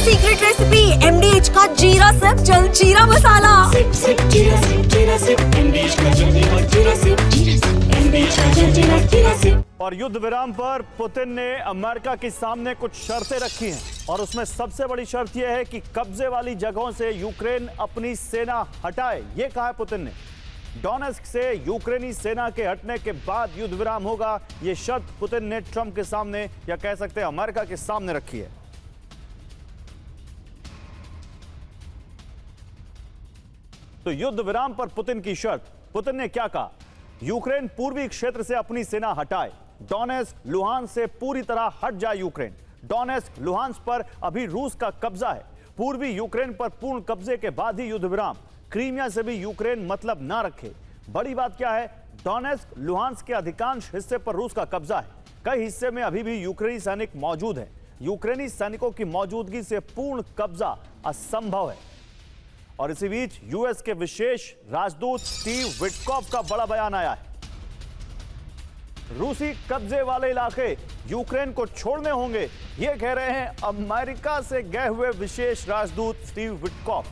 Secret recipe MDH का जीरा SIP jaljeera मसाला। SIP SIP जीरा सिप MDH का जलजीरा जीरा सिप MDH का जलजीरा जीरा सिप। और युद्ध विराम पर पुतिन ने अमेरिका के सामने कुछ शर्तें रखी हैं और उसमें सबसे बड़ी शर्त यह है कि कब्जे वाली जगहों से यूक्रेन अपनी सेना हटाए। ये कहा है पुतिन ने। डोनेस्क से यूक्रेनी सेना के हटने के बाद युद्ध विराम होगा। यह शर्त पुतिन ने ट्रंप के सामने या कह सकते हैं अमेरिका के सामने रखी है। तो युद्ध विराम पर पुतिन की शर्त। पुतिन ने क्या कहा? यूक्रेन पूर्वी क्षेत्र से अपनी सेना हटाए। डोनेस्क लुहांस्क से पूरी तरह हट जाए यूक्रेन। डोनेस्क लुहांस्क पर अभी रूस का कब्जा है। पूर्वी यूक्रेन पर पूर्ण कब्जे के बाद ही युद्ध विराम। क्रीमिया से भी यूक्रेन मतलब ना रखे। बड़ी बात क्या है? डोनेस्क लुहांस्क के अधिकांश हिस्से पर रूस का कब्जा है। कई हिस्से में अभी भी यूक्रेनी सैनिक मौजूद हैं। यूक्रेनी सैनिकों की मौजूदगी से पूर्ण कब्जा असंभव है। और इसी बीच यूएस के विशेष राजदूत स्टीव विटकॉफ का बड़ा बयान आया है। रूसी कब्जे वाले इलाके यूक्रेन को छोड़ने होंगे, यह कह रहे हैं अमेरिका से गए हुए विशेष राजदूत स्टीव विटकॉफ।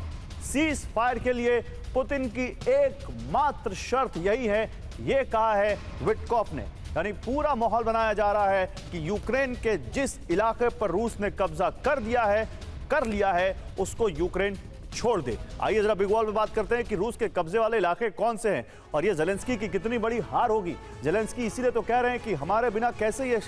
सीज फायर के लिए पुतिन की एकमात्र शर्त यही है, यह कहा है विटकॉफ ने। यानी पूरा माहौल बनाया जा रहा है कि यूक्रेन के जिस इलाके पर रूस ने कब्जा कर लिया है उसको यूक्रेन छोड़ दे। आइए जरा बिग वॉल में बात करते हैं कि रूस के कब्जे वाले इलाके कौन से हैं और ये जेलेंस्की की कितनी बड़ी हार होगी। जेलेंस्की इसीलिए तो कह रहे हैं कि हमारे बिना कैसे ये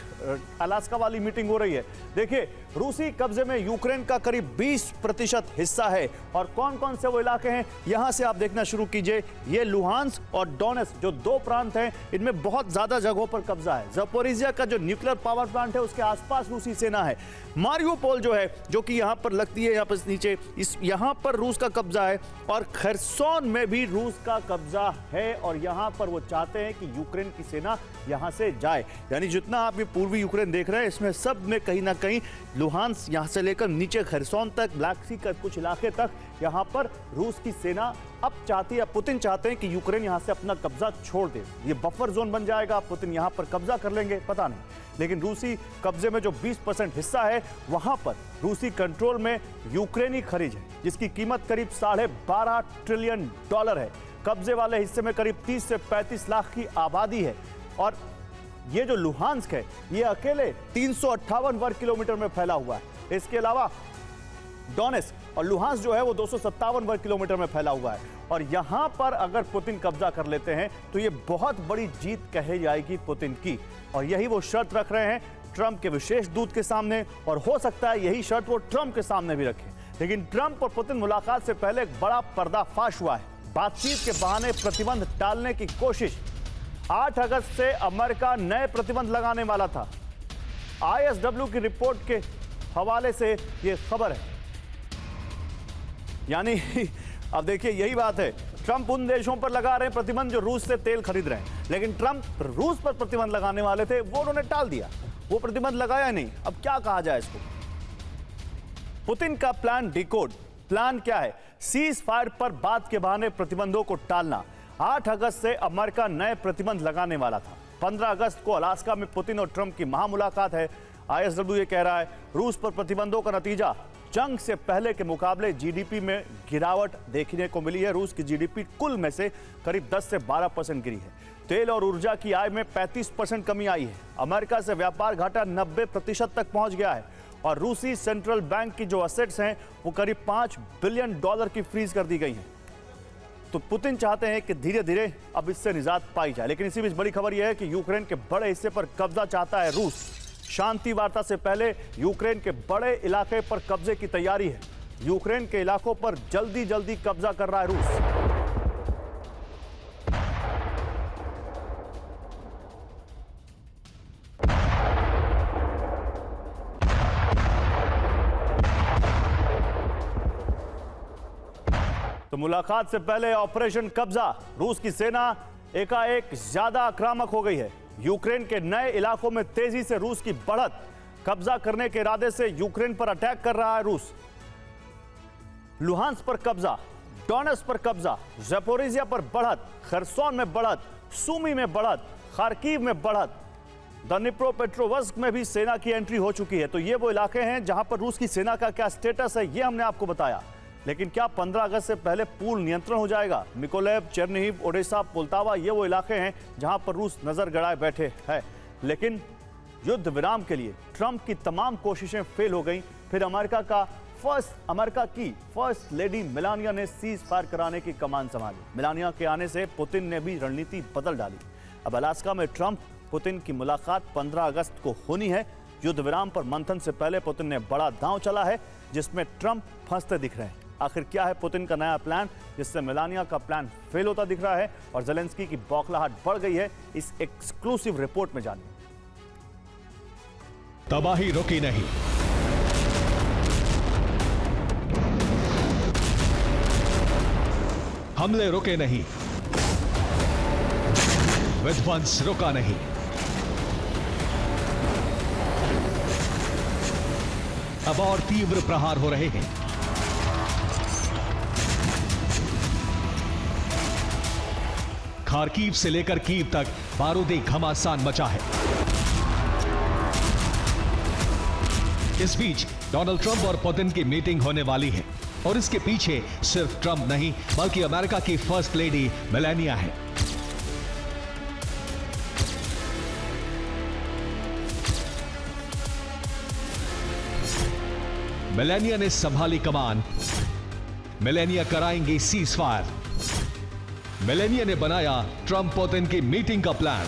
अलास्का वाली मीटिंग हो रही है। देखिए, रूसी कब्जे में यूक्रेन का करीब 20% हिस्सा है। और कौन कौन से वो इलाके हैं यहां से आप देखना शुरू कीजिए। ये लुहांस्क और डोनेस्क जो दो प्रांत हैं, इनमें बहुत ज्यादा जगहों पर कब्जा है। ज़पोरिज़िया का जो न्यूक्लियर पावर प्लांट है उसके आसपास रूसी सेना है। मारियोपोल जो है, जो कि यहां पर लगती है, यहां पर नीचे, यहां पर रूस का कब्जा है। और खरसोन में भी रूस का कब्जा है और यहां पर वो चाहते हैं कि यूक्रेन की सेना यहां से जाए। यानी जितना आप ये पूर्वी यूक्रेन देख रहे हैं, इसमें सब में कहीं ना कहीं लुहांस्क यहां से लेकर नीचे खरसोन तक, ब्लैक सी का कुछ इलाके तक, यहां पर रूस की सेना अब चाहती है, पुतिन चाहते हैं कि यूक्रेन यहां से अपना कब्जा छोड़ दे। ये बफर जोन बन जाएगा, पुतिन यहां पर कब्जा कर लेंगे, पता नहीं। लेकिन रूसी कब्जे में जो 20% हिस्सा है, वहां पर रूसी कंट्रोल में यूक्रेनी खनिज है जिसकी कीमत करीब $12.5 ट्रिलियन है। कब्जे वाले हिस्से में करीब 30 से 35 लाख की आबादी है। और ये जो लुहांस्क है, ये अकेले 358 वर्ग किलोमीटर में फैला हुआ है। इसके अलावा डोनेस्क और लुहांस्क जो है वो 257 वर्ग किलोमीटर में फैला हुआ है। और यहां पर अगर पुतिन कब्जा कर लेते हैं तो ये बहुत बड़ी जीत कही जाएगी पुतिन की। और यही वो शर्त रख रहे हैं ट्रंप के विशेष दूत के सामने। और हो सकता है यही शर्त वो ट्रंप के सामने भी रखें। लेकिन ट्रंप और पुतिन मुलाकात से पहले एक बड़ा पर्दाफाश हुआ है। बातचीत के बहाने प्रतिबंध टालने की कोशिश। 8 अगस्त से अमेरिका नए प्रतिबंध लगाने वाला था। ISW की रिपोर्ट के हवाले से यह खबर है। यानी अब देखिए, यही बात है, ट्रंप उन देशों पर लगा रहे हैं प्रतिबंध जो रूस से तेल खरीद रहे हैं। लेकिन ट्रंप रूस पर प्रतिबंध लगाने वाले थे, वो उन्होंने टाल दिया, वो प्रतिबंध लगाया नहीं। अब क्या कहा जाए इसको? पुतिन का प्लान डिकोड। प्लान क्या है? सीज फायर पर बात के बहाने प्रतिबंधों को टालना। 8 अगस्त से अमेरिका नए प्रतिबंध लगाने वाला था। 15 अगस्त को अलास्का में पुतिन और ट्रंप की महामुलाकात है। ISW ये कह रहा है रूस पर प्रतिबंधों का नतीजा जंग से पहले के मुकाबले जीडीपी में गिरावट देखने को मिली है। रूस की जीडीपी कुल में से करीब 10 से 12% गिरी है। तेल और ऊर्जा की आय में 35% कमी आई है। अमेरिका से व्यापार घाटा 90% तक पहुंच गया है। और रूसी सेंट्रल बैंक की जो असेट्स हैं वो करीब $5 बिलियन की फ्रीज कर दी गई हैं। तो पुतिन चाहते हैं कि धीरे धीरे अब इससे निजात पाई जाए। लेकिन इसी बीच बड़ी खबर यह है कि यूक्रेन के बड़े हिस्से पर कब्जा चाहता है रूस। शांति वार्ता से पहले यूक्रेन के बड़े इलाके पर कब्जे की तैयारी है। यूक्रेन के इलाकों पर जल्दी जल्दी कब्जा कर रहा है रूस। तो मुलाकात से पहले ऑपरेशन कब्जा। रूस की सेना एकाएक ज्यादा आक्रामक हो गई है। यूक्रेन के नए इलाकों में तेजी से रूस की बढ़त। कब्जा करने के इरादे से यूक्रेन पर अटैक कर रहा है रूस। लुहांस्क पर कब्जा, डोनेस्क पर कब्जा, ज़पोरिज़िया पर बढ़त, खरसोन में बढ़त, सुमी में बढ़त, खार्किव में बढ़त। दनिप्रोपेट्रोवस्क में भी सेना की एंट्री हो चुकी है। तो ये वो इलाके हैं जहां पर रूस की सेना का क्या स्टेटस है, ये हमने आपको बताया। लेकिन क्या 15 अगस्त से पहले पूर्ण नियंत्रण हो जाएगा? मिकोलेव, चेरनिहिव, ओडेसा, पोल्तावा, ये वो इलाके हैं जहां पर रूस नजर गड़ाए बैठे है। लेकिन युद्ध विराम के लिए ट्रंप की तमाम कोशिशें फेल हो गई। फिर अमेरिका की फर्स्ट लेडी मेलानिया ने सीज फायर कराने की कमान संभाली। मेलानिया के आने से पुतिन ने भी रणनीति बदल डाली। अब अलास्का में ट्रंप पुतिन की मुलाकात 15 अगस्त को होनी है। युद्ध विराम पर मंथन से पहले पुतिन ने बड़ा दांव चला है, जिसमें ट्रंप फंसते दिख रहे हैं। आखिर क्या है पुतिन का नया प्लान, जिससे मेलानिया का प्लान फेल होता दिख रहा है और जेलेंस्की की बौखलाहट बढ़ गई है? इस एक्सक्लूसिव रिपोर्ट में जानिए। तबाही रुकी नहीं, हमले रुके नहीं, विध्वंस रुका नहीं। अब और तीव्र प्रहार हो रहे हैं। खार्कीव से लेकर कीव तक बारूदी घमासान मचा है। इस बीच डोनाल्ड ट्रंप और पुतिन की मीटिंग होने वाली है और इसके पीछे सिर्फ ट्रंप नहीं बल्कि अमेरिका की फर्स्ट लेडी मेलानिया है। मेलानिया ने संभाली कमान। मेलानिया कराएंगी सीज फायर। मेलानिया ने बनाया ट्रंप पुतिन की मीटिंग का प्लान।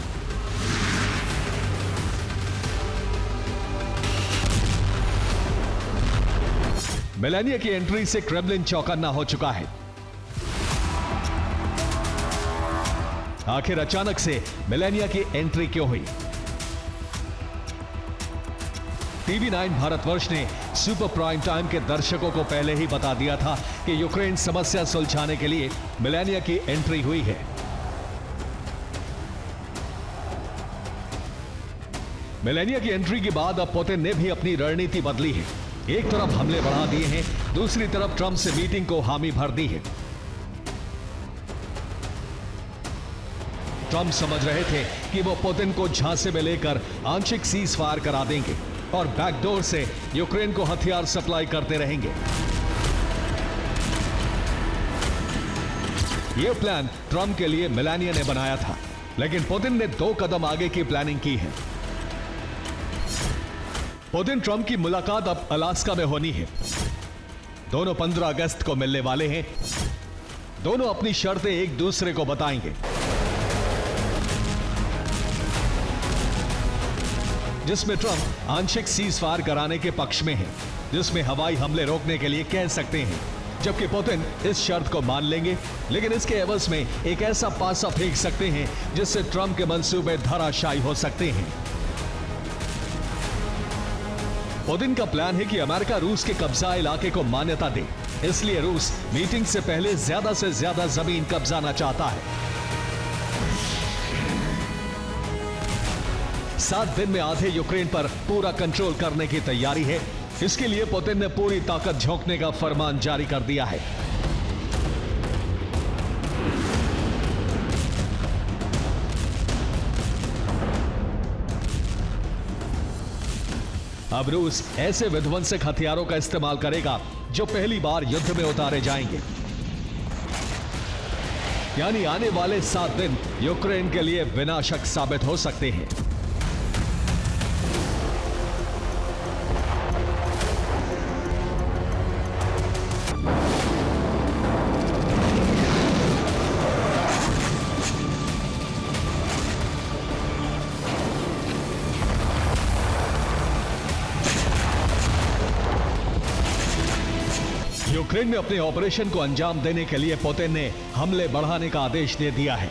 मेलानिया की एंट्री से क्रेमलिन चौकन्ना हो चुका है। आखिर अचानक से मेलानिया की एंट्री क्यों हुई? टीवी 9 भारतवर्ष ने सुपर प्राइम टाइम के दर्शकों को पहले ही बता दिया था कि यूक्रेन समस्या सुलझाने के लिए मेलानिया की एंट्री हुई है। मेलानिया की एंट्री के बाद अब पुतिन ने भी अपनी रणनीति बदली है। एक तरफ हमले बढ़ा दिए हैं, दूसरी तरफ ट्रंप से मीटिंग को हामी भर दी है। ट्रंप समझ रहे थे कि वो पुतिन को झांसे में लेकर आंशिक सीज फायर करा देंगे और बैकडोर से यूक्रेन को हथियार सप्लाई करते रहेंगे। यह प्लान ट्रंप के लिए मेलानिया ने बनाया था, लेकिन पुतिन ने 2 कदम आगे की प्लानिंग की है। पुतिन ट्रंप की मुलाकात अब अलास्का में होनी है। दोनों 15 अगस्त को मिलने वाले हैं। दोनों अपनी शर्तें एक दूसरे को बताएंगे, जिसमें ट्रंप आंशिक सीज फायर कराने के पक्ष में है, जिसमें हवाई हमले रोकने के लिए कह सकते हैं, जबकि पुतिन इस शर्त को मान लेंगे, लेकिन इसके एवज में एक ऐसा पासा फेंक सकते हैं जिससे ट्रंप के मंसूबे धराशायी हो सकते हैं। पुतिन का प्लान है कि अमेरिका रूस के कब्जा इलाके को मान्यता दे, इसलिए रूस मीटिंग से पहले से ज्यादा जमीन कब्जाना चाहता है। 7 दिन में आधे यूक्रेन पर पूरा कंट्रोल करने की तैयारी है। इसके लिए पुतिन ने पूरी ताकत झोंकने का फरमान जारी कर दिया है। अब रूस ऐसे विध्वंसक हथियारों का इस्तेमाल करेगा जो पहली बार युद्ध में उतारे जाएंगे। यानी आने वाले 7 दिन यूक्रेन के लिए विनाशक साबित हो सकते हैं। यूक्रेन में अपने ऑपरेशन को अंजाम देने के लिए पुतिन ने हमले बढ़ाने का आदेश दे दिया है।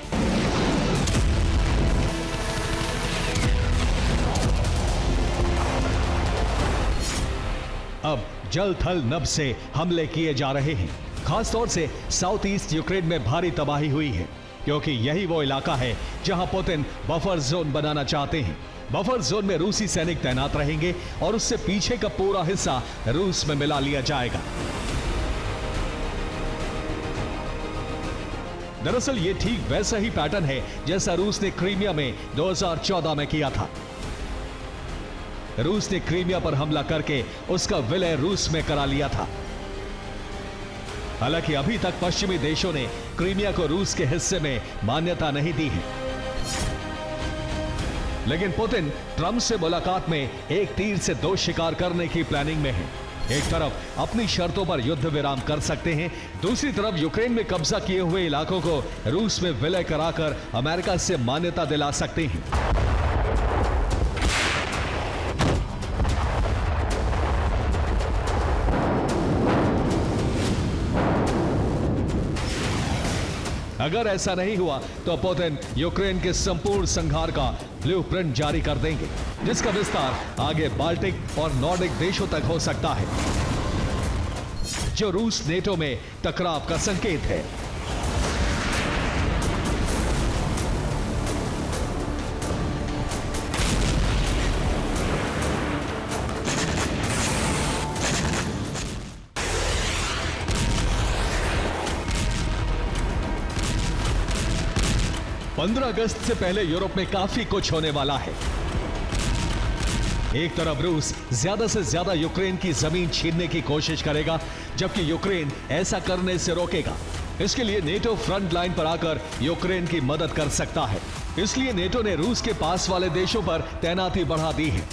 अब जल थल नभ से हमले किए जा रहे हैं। खासतौर से साउथ ईस्ट यूक्रेन में भारी तबाही हुई है, क्योंकि यही वो इलाका है जहां पुतिन बफर जोन बनाना चाहते हैं। बफर जोन में रूसी सैनिक तैनात रहेंगे और उससे पीछे का पूरा हिस्सा रूस में मिला लिया जाएगा। दरअसल ये ठीक वैसा ही पैटर्न है जैसा रूस ने क्रीमिया में 2014 में किया था। रूस ने क्रीमिया पर हमला करके उसका विलय रूस में करा लिया था। हालांकि अभी तक पश्चिमी देशों ने क्रीमिया को रूस के हिस्से में मान्यता नहीं दी है, लेकिन पुतिन ट्रंप से मुलाकात में एक तीर से दो शिकार करने की प्लानिंग में है। एक तरफ अपनी शर्तों पर युद्ध विराम कर सकते हैं, दूसरी तरफ यूक्रेन में कब्जा किए हुए इलाकों को रूस में विलय कराकर अमेरिका से मान्यता दिला सकते हैं। अगर ऐसा नहीं हुआ तो पुतिन यूक्रेन के संपूर्ण संहार का ब्लूप्रिंट जारी कर देंगे, जिसका विस्तार आगे बाल्टिक और नॉर्डिक देशों तक हो सकता है, जो रूस नेटो में टकराव का संकेत है। पंद्रह अगस्त से पहले यूरोप में काफी कुछ होने वाला है। एक तरफ रूस ज्यादा से ज्यादा यूक्रेन की जमीन छीनने की कोशिश करेगा, जबकि यूक्रेन ऐसा करने से रोकेगा। इसके लिए नेटो फ्रंट लाइन पर आकर यूक्रेन की मदद कर सकता है। इसलिए नेटो ने रूस के पास वाले देशों पर तैनाती बढ़ा दी है।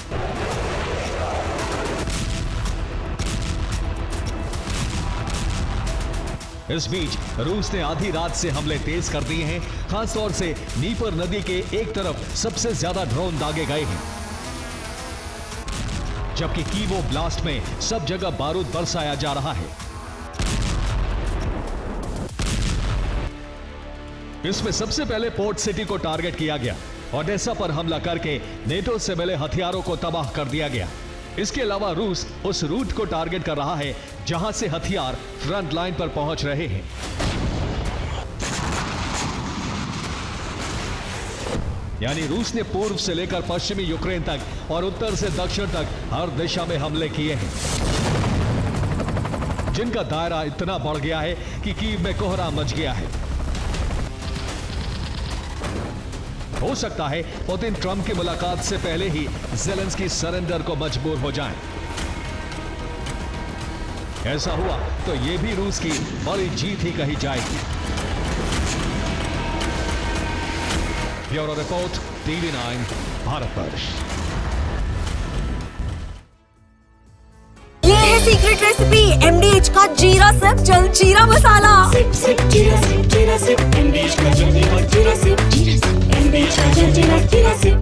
इस बीच रूस ने आधी रात से हमले तेज कर दिए हैं। खासतौर से नीपर नदी के एक तरफ सबसे ज्यादा ड्रोन दागे गए हैं, जबकि कीवो ब्लास्ट में सब जगह बारूद बरसाया जा रहा है। इसमें सबसे पहले पोर्ट सिटी को टारगेट किया गया। ओडेसा पर हमला करके नेटो से मिले हथियारों को तबाह कर दिया गया। इसके अलावा रूस उस रूट को टारगेट कर रहा है जहां से हथियार फ्रंट लाइन पर पहुंच रहे हैं। यानी रूस ने पूर्व से लेकर पश्चिमी यूक्रेन तक और उत्तर से दक्षिण तक हर दिशा में हमले किए हैं, जिनका दायरा इतना बढ़ गया है कि कीव में कोहरा मच गया है। हो सकता है पुतिन ट्रंप की मुलाकात से पहले ही ज़ेलेंस्की सरेंडर को मजबूर हो जाएं। ऐसा हुआ तो यह भी रूस की बड़ी जीत ही कही जाएगी। Bureau report, TV9 Bharatvarsh. ये है सीक्रेट रेसिपी MDH का जीरा सिर्फ जल जीरा मसाला। सिप सिप जीरा सिप MDH का जल्दी और जीरा सिप MDH का जल्दी और जीरा सिप।